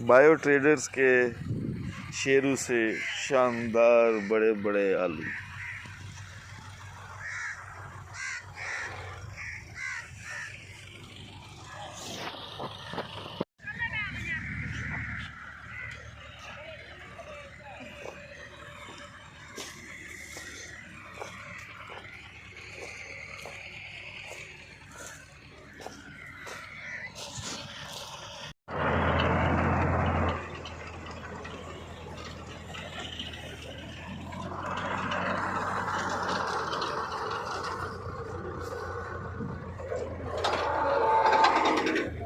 Bio traders के शेरू से शानदार बड़े बड़े आलू।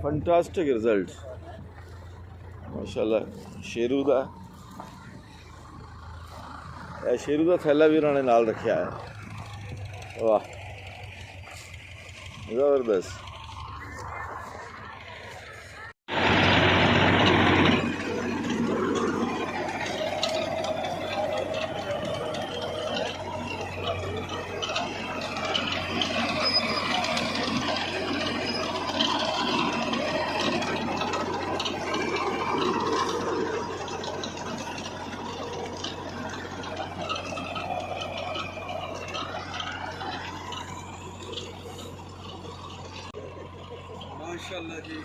फंटास्टिक रिजल्ट माशाल्लाह। शेरू का थैला भी उन्होंने नाल रखा है। वाह ज़बरदस्त। माशाल्लाह जी।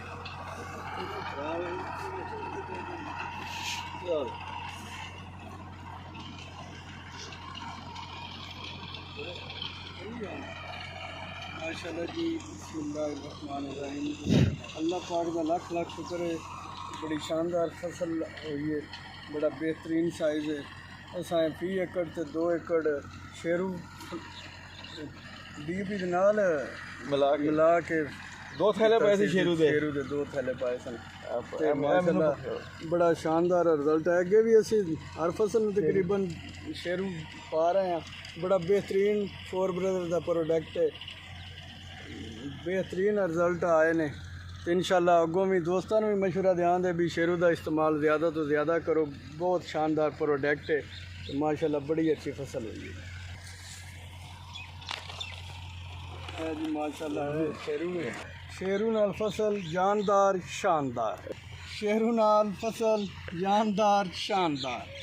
माशाल्लाह जी। बिस्मिल्लाहिर्रहमानिर्रहीम। अल्लाह पाक का लाख लाख शुक्र है। बड़ी शानदार फसल हुई है, बड़ा बेहतरीन साइज़ है। असां फी एकड़ ते 2 एकड़ शेरू DAP दे नाल मिला के 2 थैले पाए थे शेरू दे 2 थैले पाए सन। माशाल्लाह बड़ा शानदार रिजल्ट है। अगे भी असी हर फसल में तकरीबन शेरू पा रहे हैं। बड़ा बेहतरीन फोर ब्रदर का प्रोडक्ट है, बेहतरीन रिजल्ट आए ने। तो इंशाल्लाह अगों भी दोस्तों भी मशवरा ध्यान दे भी शेरू का इस्तेमाल ज़्यादा तो ज़्यादा करो। बहुत शानदार प्रोडक्ट है, तो माशाल्लाह बड़ी अच्छी फसल हुई है जी। माशाल्लाह शेरू नाल फसल जानदार शानदार, शेरू नाल फसल जानदार शानदार।